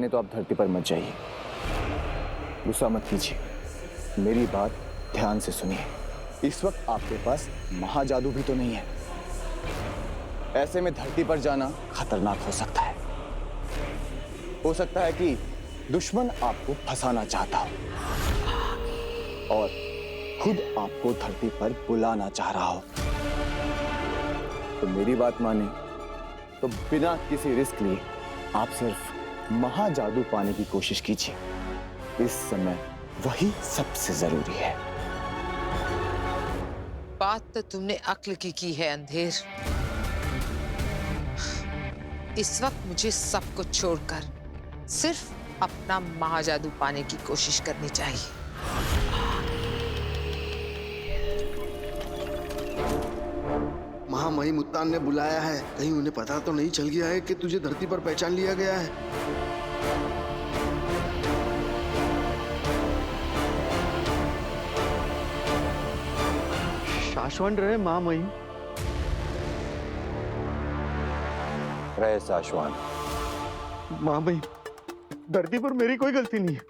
जाने तो आप धरती पर मत जाइए। गुस्सा मत कीजिए, मेरी बात ध्यान से सुनिए। इस वक्त आपके पास महाजादू भी तो नहीं है। ऐसे में धरती पर जाना खतरनाक हो सकता है। हो सकता है कि दुश्मन आपको फंसाना चाहता हो और खुद आपको धरती पर बुलाना चाह रहा हो। तो मेरी बात माने तो बिना किसी रिस्क लिए आप सिर्फ महाजादू पाने की कोशिश कीजिए। इस समय वही सबसे जरूरी है। बात तो तुमने अक्ल की है अंधेर। इस वक्त मुझे सब कुछ छोड़कर सिर्फ अपना महाजादू पाने की कोशिश करनी चाहिए। महामहिम उत्तान ने बुलाया है, कहीं उन्हें पता तो नहीं चल गया है कि तुझे धरती पर पहचान लिया गया है। शाश्वत रहे महामहिम। रहे शाश्वत। महामहिम, धरती पर मेरी कोई गलती नहीं है,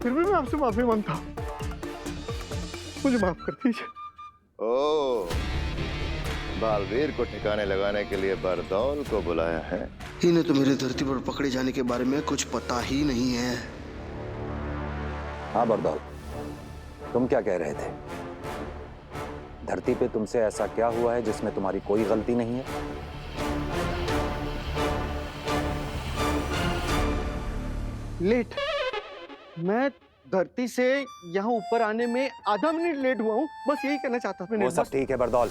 फिर भी मैं आपसे माफी मांगता हूँ। मुझे माफ कर दीजिए। ओ, बालवीर को ठिकाने लगाने के लिए बरदौल को बुलाया है। इन्हें तो मेरे धरती पर पकड़े जाने के बारे में कुछ पता ही नहीं है। हाँ बरदौल, तुम क्या कह रहे थे? धरती पे तुमसे ऐसा क्या हुआ है जिसमें तुम्हारी कोई गलती नहीं है? लेट, मैं धरती से यहाँ ऊपर आने में आधा मिनट लेट हुआ हूँ, बस यही कहना चाहता था। वो सब ठीक है बरदौल।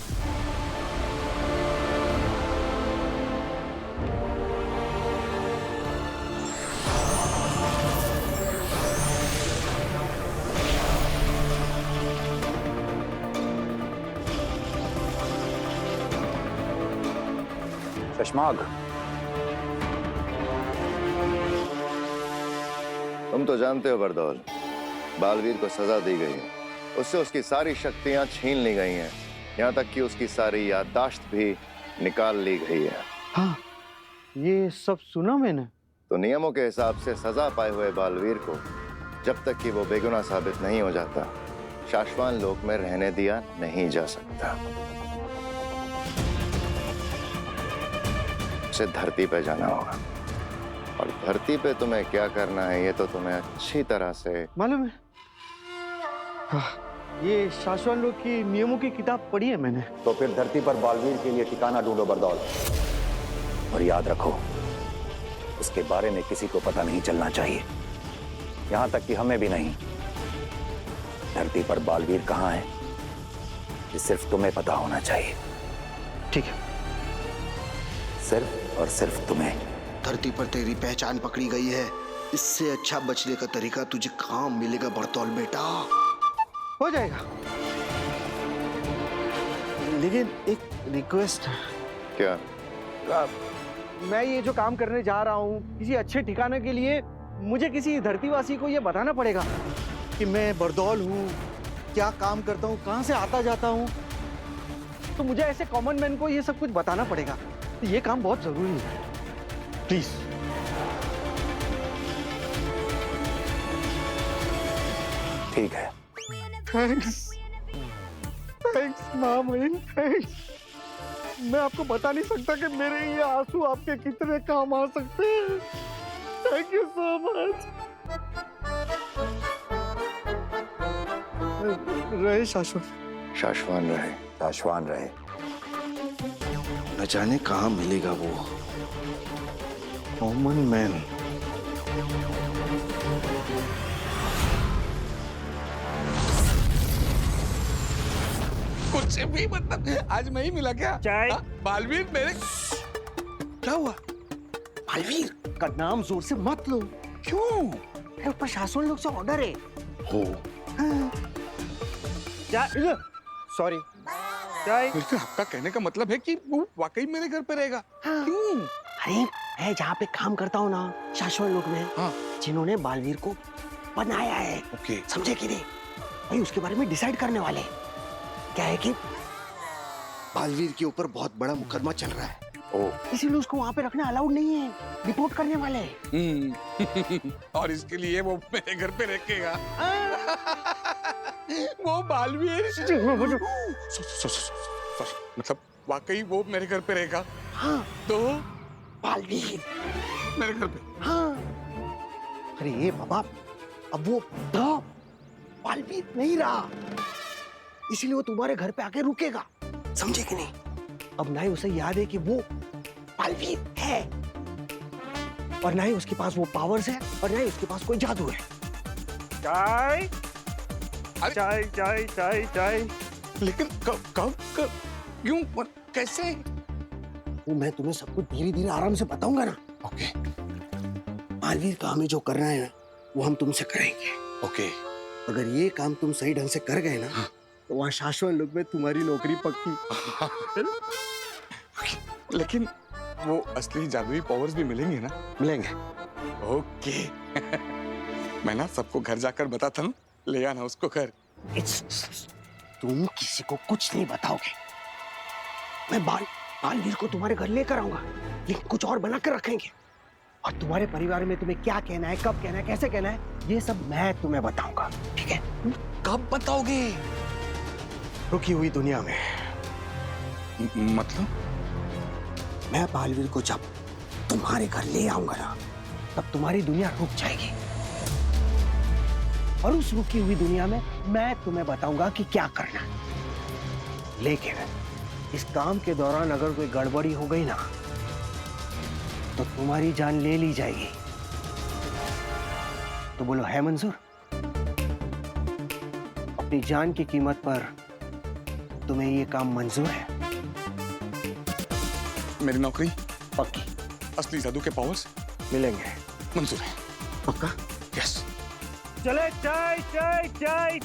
शशमाग, तुम तो जानते हो बरदौल, बालवीर को सजा दी गई है। उससे उसकी सारी शक्तियां छीन ली गई हैं, यहाँ तक कि उसकी सारी याददाश्त भी निकाल ली गई है। हाँ, ये सब सुना मैंने। तो नियमों के हिसाब से सजा पाए हुए बालवीर को जब तक कि वो बेगुनाह साबित नहीं हो जाता, शाश्वत लोक में रहने दिया नहीं जा सकता। उसे धरती पे जाना होगा, और धरती पे तुम्हें क्या करना है ये तो तुम्हें अच्छी तरह से मालूम है। हाँ, ये शाश्वत लोक की नियमों की किताब पढ़ी है मैंने। तो फिर धरती पर बालवीर के लिए ठिकाना ढूंढो बरदौल, और याद रखो उसके बारे में किसी को पता नहीं चलना चाहिए, यहां तक कि हमें भी नहीं। धरती पर बालवीर कहां है ये सिर्फ तुम्हें पता होना चाहिए। ठीक है, सिर्फ और सिर्फ तुम्हें। धरती पर तेरी पहचान पकड़ी गई है, इससे अच्छा बचने का तरीका तुझे कहाँ मिलेगा बरदौल बेटा। हो जाएगा, लेकिन एक रिक्वेस्ट है। क्या? मैं ये जो काम करने जा रहा हूँ किसी अच्छे ठिकाने के लिए, मुझे किसी धरतीवासी को ये बताना पड़ेगा कि मैं बरदौल हूँ, क्या काम करता हूँ, कहाँ से आता जाता हूँ। तो मुझे ऐसे कॉमन मैन को ये सब कुछ बताना पड़ेगा। तो ये काम बहुत जरूरी है, प्लीज। ठीक है। थैंक्स, थैंक्स महामहिम, थैंक्स। मैं आपको बता नहीं सकता कि मेरे ये आंसू आपके कितने काम आ सकते हैं। Thank you so much. रहे शाश्वत। शाश्वत रहे। शाश्वत रहे। न जाने कहाँ मिलेगा वो कॉमन मैन। कुछ भी मतलब आज मैं ही मिला क्या? चाय। बालवीर मेरे क्या हुआ? बालवीर का नाम जोर से मत लो। क्यों? मेरे ऊपर शासन लोग से ऑर्डर है। हो चाय, सॉरी चाय। फिर आपका कहने का मतलब है कि वो वाकई मेरे घर पे रहेगा? हाँ। क्यों? अरे मैं जहाँ पे काम करता हूँ ना, शाश्वत लोक में, हाँ। जिन्होंने बालवीर को बनाया है, ओके। समझे कि नहीं भाई, उसके बारे में डिसाइड करने वाले। क्या है कि बालवीर के ऊपर बहुत बड़ा मुकदमा चल रहा है, इसीलिए उसको वहाँ पे रखना अलाउड नहीं है, रिपोर्ट करने वाले हैं। और इसके लिए वो मेरे घर पे रखेगा। वो बालवीर मतलब वाकई वो मेरे घर पे रहेगा। हाँ तो बालवीर, मेरे घर पे। हाँ। अरे ये बाबा, अब वो था बालवीर नहीं रहा, इसीलिए वो तुम्हारे घर पे आके रुकेगा, समझे कि नहीं? अब ना ही उसे याद है कि वो बालवीर है, और ना ही उसके पास वो पावर्स है, और ना ही उसके पास कोई जादू है। चाय अरे- चाय चाय चाय चाय। लेकिन कब कब कब क्यों कैसे? वो मैं तुम्हें सब कुछ धीरे धीरे आराम से बताऊंगा ना। ओके बालवीर का हमें जो करना है ना, वो हम तुमसे करेंगे। ओके। अगर ये काम तुम सही ढंग से कर गए ना, तो वहाँ शाश्वत लोक में तुम्हारी नौकरी पक्की। लेकिन वो असली जादुई पावर्स भी मिलेंगे ना? मिलेंगे। ओके। मैं ना सबको घर जाकर बताता हूँ, ले आना उसको घर। तुम किसी को कुछ नहीं बताओगे। मैं बालवीर को तुम्हारे घर लेकर आऊंगा, लेकिन कुछ और बना कर रखेंगे, और तुम्हारे परिवार में तुम्हें क्या कहना है, कब कहना है, कैसे कहना है, ये सब मैं तुम्हें बताऊंगा, ठीक है? कब बताओगे? रुकी हुई दुनिया में। मतलब? मैं बालवीर को जब तुम्हारे घर ले आऊंगा ना, तब तुम्हारी दुनिया रुक जाएगी, और उस रुकी हुई दुनिया में मैं तुम्हें बताऊंगा कि क्या करना है। लेकिन इस काम के दौरान अगर कोई गड़बड़ी हो गई ना, तो तुम्हारी जान ले ली जाएगी। तो बोलो, है मंजूर? अपनी जान की कीमत पर तुम्हें ये काम मंजूर है? मेरी नौकरी, पक्की। असली जादू के पावर्स मिलेंगे। मंजूर है। पक्का? यस। चले चाय चाय चाय।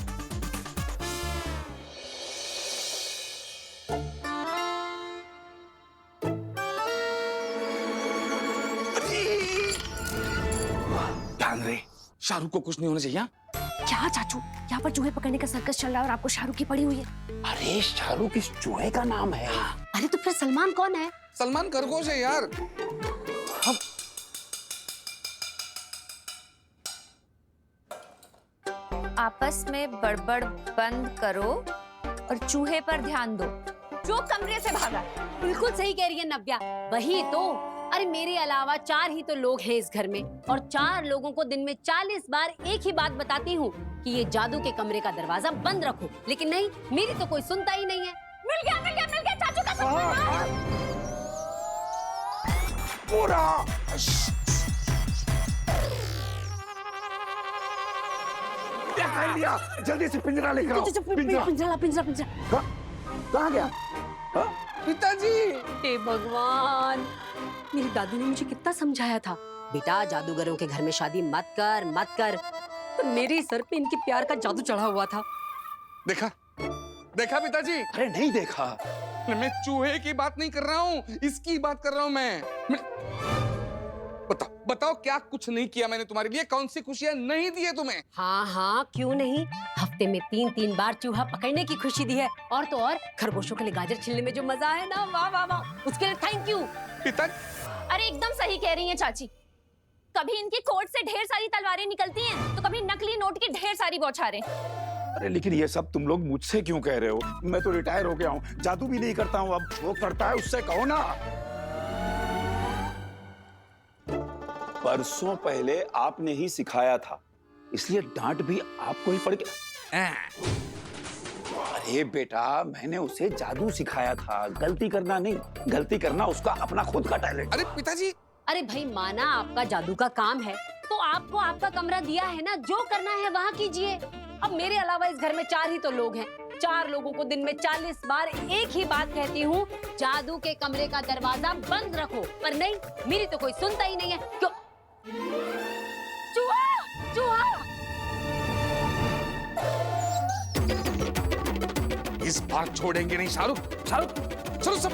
ध्यान रहे, शाहरुख को कुछ नहीं होना चाहिए। क्या चाचू, यहाँ पर चूहे पकड़ने का सर्कस चल रहा है और आपको शाहरुख की पड़ी हुई है। अरे शाहरुख इस चूहे का नाम है। अरे तो फिर सलमान कौन है? सलमान खरगोश है यार। आपस में बड़बड़ बंद करो और चूहे पर ध्यान दो जो कमरे से भागा। बिल्कुल सही कह रही है नव्या, वही तो। अरे मेरे अलावा 4 ही तो लोग हैं इस घर में, और 4 लोगों को दिन में 40 बार एक ही बात बताती हूँ कि ये जादू के कमरे का दरवाजा बंद रखो, लेकिन नहीं, मेरी तो कोई सुनता ही नहीं है। मिल गया मिल गया मिल गया चाचू का सपना। जल्दी से पिंजरा लेकर आओ। पिंजरा पिंजरा पिंजरा पिंजरा। कहाँ गया? पिताजी। हे भगवान, मेरी दादी ने मुझे कितना समझाया था, बेटा जादूगरों के घर में शादी मत कर मत कर, पर मेरे सर पे इनके प्यार का जादू चढ़ा हुआ था। देखा देखा पिताजी? अरे नहीं देखा। मैं चूहे की बात नहीं कर रहा हूँ, इसकी बात कर रहा हूँ मैं। बताओ बताओ, क्या कुछ नहीं किया मैंने तुम्हारे लिए? कौन सी खुशियां नहीं दी है तुम्हें? हाँ हाँ क्यों नहीं, हफ्ते में 3-3 बार चूहा पकड़ने की खुशी दी है, और तो और खरगोशों के लिए गाजर छिलने में जो मजा है ना, वाह वाह वाह, उसके लिए थैंक यू। पिताजी। अरे एकदम सही कह रही हैं चाची। कभी इनकी कोट से ढेर सारी तलवारें निकलती हैं, तो कभी नकली नोट की ढेर सारी बौछारें। अरे लेकिन ये सब तुम लोग मुझसे क्यों कह रहे हो? मैं तो रिटायर हो गया हूँ, जादू भी नहीं करता हूँ। अब वो करता है उससे कहो ना। परसों पहले आपने ही सिखाया था, इसलिए डांट भी आपको ही पड़ गया। अरे बेटा, मैंने उसे जादू सिखाया था, गलती करना नहीं, गलती करना उसका अपना खुद का टैलेंट। अरे पिताजी। अरे भाई माना आपका जादू का काम है, तो आपको आपका कमरा दिया है ना, जो करना है वहाँ कीजिए। अब मेरे अलावा इस घर में 4 ही तो लोग हैं, 4 लोगों को दिन में 40 बार एक ही बात कहती हूँ, जादू के कमरे का दरवाजा बंद रखो, पर नहीं, मेरी तो कोई सुनता ही नहीं है। क्यों? चूहा चूहा। इस बार छोड़ेंगे नहीं शाहरुख। शाहरुख चलो सब।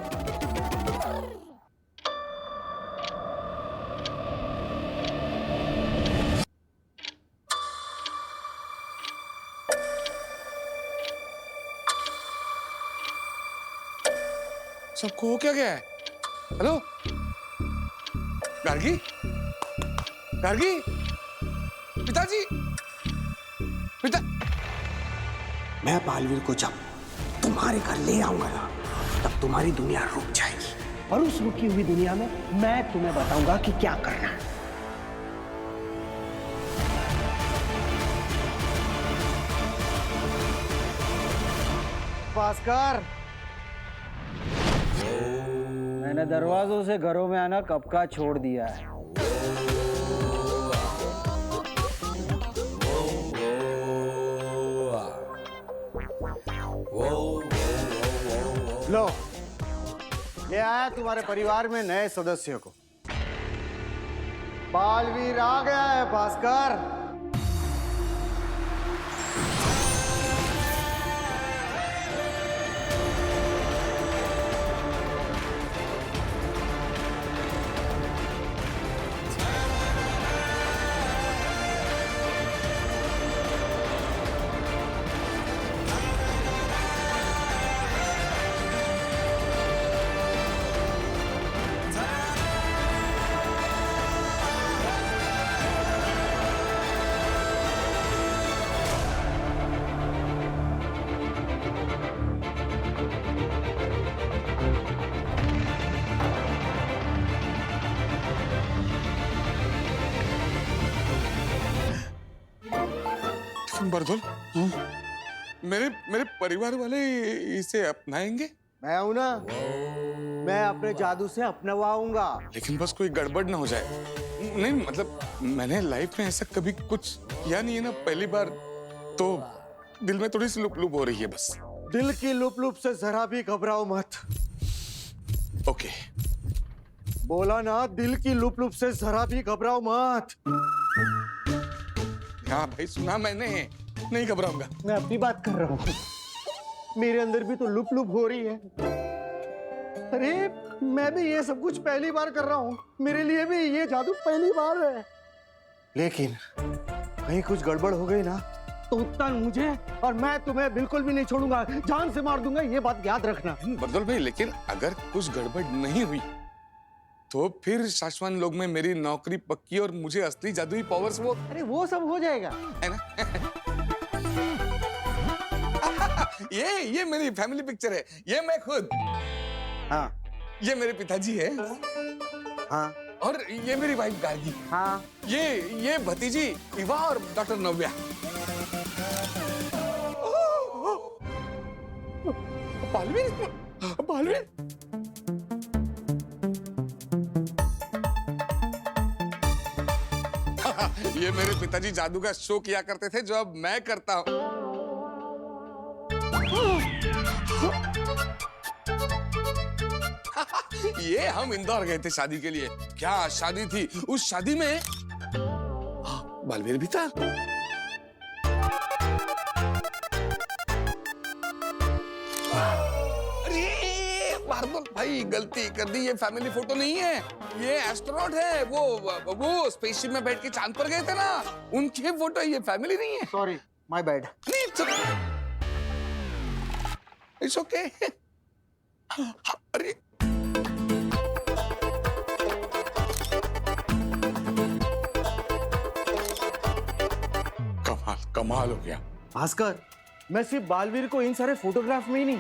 सबको हो क्या गया है? हेलो गार्गी, गार्गी, पिताजी, पिता। मैं बालवीर को जब तुम्हारे घर ले आऊंगा ना, तब तुम्हारी दुनिया रुक जाएगी और उस रुकी हुई दुनिया में मैं तुम्हें बताऊंगा कि क्या करना है। भास्कर, मैंने दरवाजों से घरों में आना कब का छोड़ दिया है। लो, ले आया तुम्हारे परिवार में नए सदस्य को। बालवीर आ गया है भास्कर। बरदौल, मेरे मेरे परिवार वाले इसे अपनाएंगे? मैं हूं ना, मैं अपने जादू से अपनवाऊंगा। लेकिन बस कोई गड़बड़ ना हो जाए। नहीं मतलब मैंने लाइफ में ऐसा कभी कुछ किया नहीं है ना, पहली बार, तो दिल में थोड़ी सी लुप लुप हो रही है बस। दिल की लुप लुप से जरा भी घबराओ मत। ओके। बोला ना, दिल की लुप लुप से जरा भी घबराओ मत। हाँ भाई, सुना मैंने, नहीं घबराऊंगा। मैं अपनी बात कर रहा हूँ, मेरे अंदर भी तो लुप लुप हो रही है। अरे मैं भी ये सब कुछ पहली बार कर रहा हूँ, मेरे लिए भी ये जादू पहली बार है। लेकिन कहीं कुछ गड़बड़ हो गई ना, तो उत्तान मुझे और मैं तुम्हें बिल्कुल भी नहीं छोड़ूंगा, जान से मार दूंगा, ये बात याद रखना। बरदौल भाई, लेकिन अगर कुछ गड़बड़ नहीं हुई तो फिर शाश्वत लोग में मेरी नौकरी पक्की और मुझे असली जादुई पावर्स वो। अरे वो सब हो जाएगा, है ना? ये मेरी फैमिली पिक्चर है, ये मैं खुद। हाँ, ये मेरे पिताजी है। हाँ, और ये मेरी वाइफ गार्गी। हाँ, ये भतीजी इवा और डॉक्टर नव्या। बालवीर, बालवीर। ये मेरे पिताजी जादू का शो किया करते थे, जो अब मैं करता हूं। ये हम इंदौर गए थे शादी के लिए। क्या शादी थी, उस शादी में बालवीर भी था। अरे बारबल भाई, गलती कर दी, ये फैमिली फोटो नहीं है, ये एस्ट्रोनॉट है। वो स्पेसशिप में बैठ के चांद पर गए थे ना, उनके फोटो, ये फैमिली नहीं है। Sorry, my bad. It's okay. अरे कमाल हो गया भास्कर। मैं सिर्फ बालवीर को इन सारे फोटोग्राफ में ही नहीं,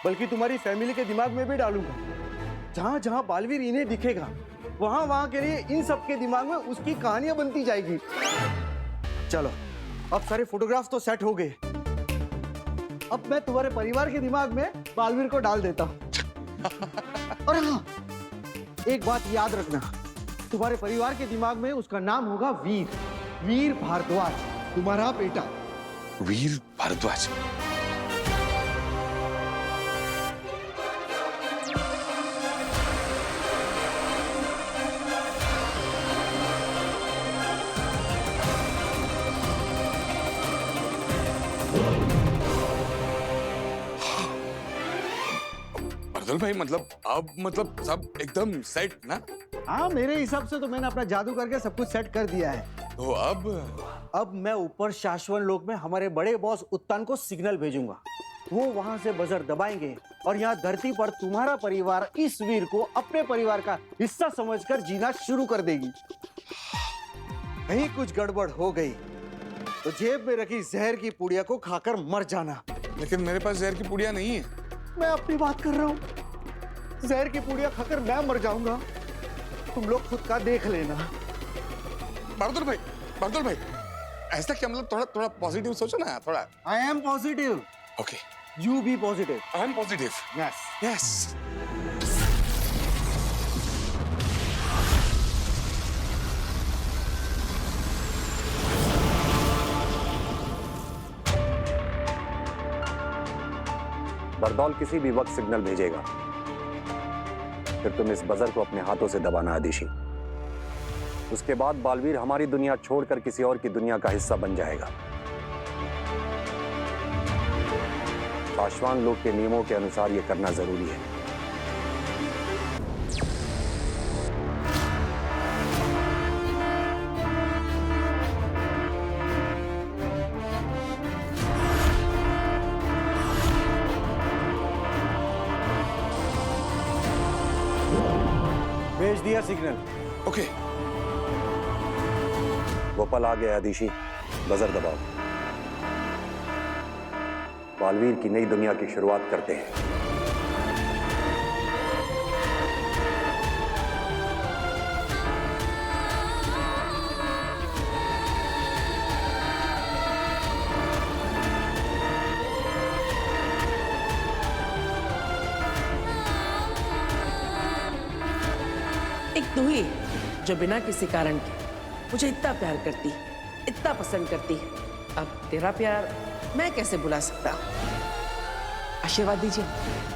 बल्कि तुम्हारी फैमिली के दिमाग में भी डालूंगा। जहां जहां बालवीर इन्हें दिखेगा, वहां वहां के लिए इन सब के दिमाग में उसकी कहानियां बनती जाएगी। चलो, अब सारे फोटोग्राफ तो सेट हो गए। अब मैं तुम्हारे परिवार के दिमाग में बालवीर को डाल देता हूं। और हाँ, एक बात याद रखना, तुम्हारे परिवार के दिमाग में उसका नाम होगा वीर, वीर भारद्वाज, तुम्हारा बेटा। वीर भारद्वाज। भाई मतलब सब एकदम सेट ना? हाँ, मेरे हिसाब से तो मैंने अपना जादू करके सब कुछ सेट कर दिया है। तो अब मैं ऊपर शाश्वत लोक में हमारे बड़े बॉस उत्तान को सिग्नल भेजूंगा। वो वहां से बजर दबाएंगे और यहाँ धरती पर तुम्हारा परिवार इस वीर को अपने परिवार का हिस्सा समझकर जीना शुरू कर देगी। कहीं कुछ गड़बड़ हो गई तो जेब में रखी जहर की पुड़िया को खाकर मर जाना। लेकिन मेरे पास जहर की पुड़िया नहीं है। मैं अपनी बात कर रहा हूँ। जहर की पुड़िया खाकर मैं मर जाऊंगा, तुम लोग खुद का देख लेना। बहादुर भाई, ऐसा क्या, मतलब थोड़ा थोड़ा पॉजिटिव सोचो ना थोड़ा। I am positive. Okay, you be positive. I am positive. Yes yes. बरदौल किसी भी वक्त सिग्नल भेजेगा, फिर तुम इस बजर को अपने हाथों से दबाना आदिशी। उसके बाद बालवीर हमारी दुनिया छोड़कर किसी और की दुनिया का हिस्सा बन जाएगा। पाशवान लोग के नियमों के अनुसार यह करना जरूरी है। भेज दिया सिग्नल। ओके। वो पल आ गया आदिशी, बजर दबाओ। बालवीर की नई दुनिया की शुरुआत करते हैं। एक तू ही जो बिना किसी कारण के मुझे इतना प्यार करती, इतना पसंद करती। अब तेरा प्यार मैं कैसे भुला सकता हूँ? आशीर्वाद दीजिए।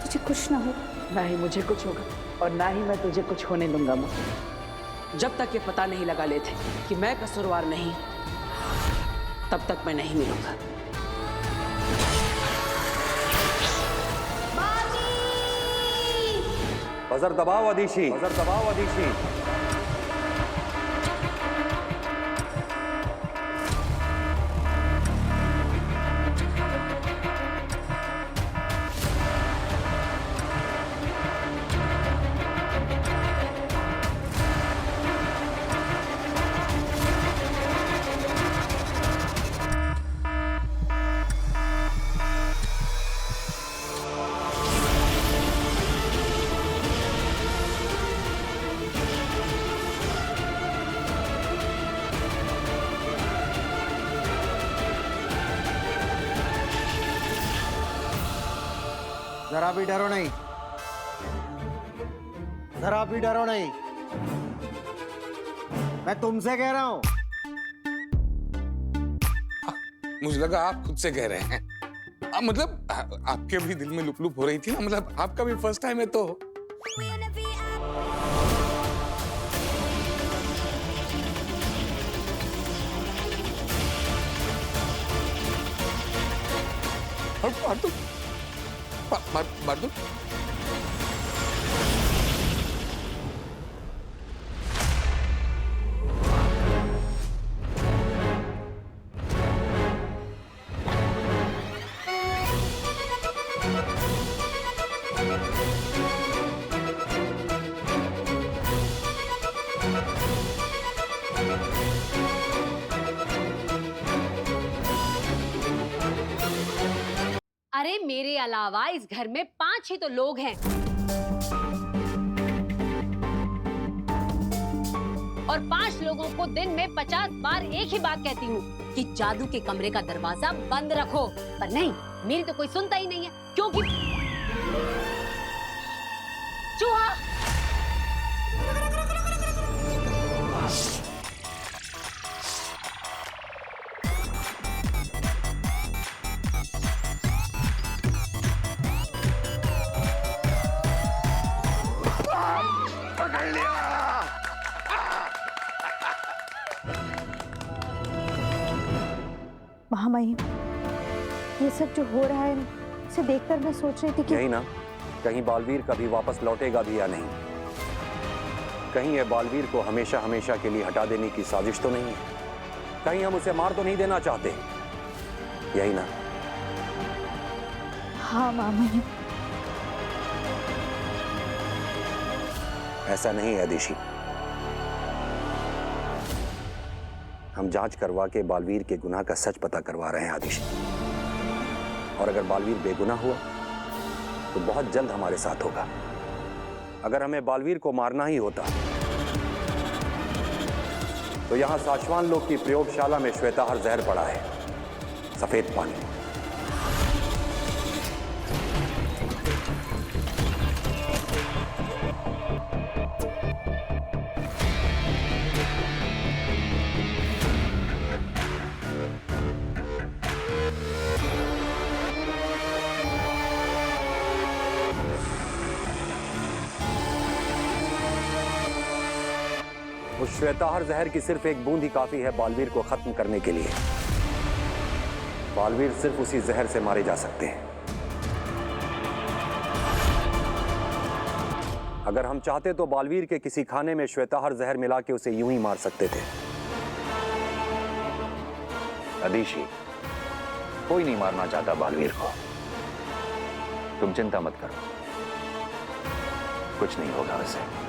तुझे कुछ ना हो। ना ही मुझे कुछ होगा और ना ही मैं तुझे कुछ होने दूंगा माँ। जब तक ये पता नहीं लगा लेते कि मैं कसूरवार नहीं, तब तक मैं नहीं मिलूंगा। बजर दबाओ आदिशी, बजर दबाओ आदिशी। जरा भी डरो नहीं, जरा भी डरो नहीं। मैं तुमसे कह रहा हूं। मुझे लगा आप खुद से कह रहे हैं। मतलब आपके भी दिल में लुप हो रही थी ना, मतलब आपका भी फर्स्ट टाइम है तो। बहादुर अरे मेरे अलावा इस घर में 5 ही तो लोग हैं, और 5 लोगों को दिन में 50 बार एक ही बात कहती हूँ कि जादू के कमरे का दरवाजा बंद रखो, पर नहीं, मेरी तो कोई सुनता ही नहीं है, क्योंकि चूहा। महामहिम, ये सब जो हो रहा है इसे देखकर मैं सोच रही थी कि यही ना, कहीं बालवीर कभी वापस लौटेगा भी या नहीं। कहीं ये बालवीर को हमेशा हमेशा के लिए हटा देने की साजिश तो नहीं है। कहीं हम उसे मार तो नहीं देना चाहते, यही ना। हाँ महामहिम, ऐसा नहीं है अदिशी। हम जांच करवा के बालवीर के गुनाह का सच पता करवा रहे हैं आदिशी। और अगर बालवीर बेगुनाह हुआ तो बहुत जल्द हमारे साथ होगा। अगर हमें बालवीर को मारना ही होता तो यहां साशवान लोग की प्रयोगशाला में श्वेताहार जहर पड़ा है, सफेद पानी। उस श्वेताहार जहर की सिर्फ एक बूंद ही काफी है बालवीर को खत्म करने के लिए। बालवीर सिर्फ उसी जहर से मारे जा सकते हैं। अगर हम चाहते तो बालवीर के किसी खाने में श्वेताहार जहर मिला के उसे यूं ही मार सकते थे। अदिशी, कोई नहीं मारना चाहता बालवीर को। तुम चिंता मत करो, कुछ नहीं होगा उसे।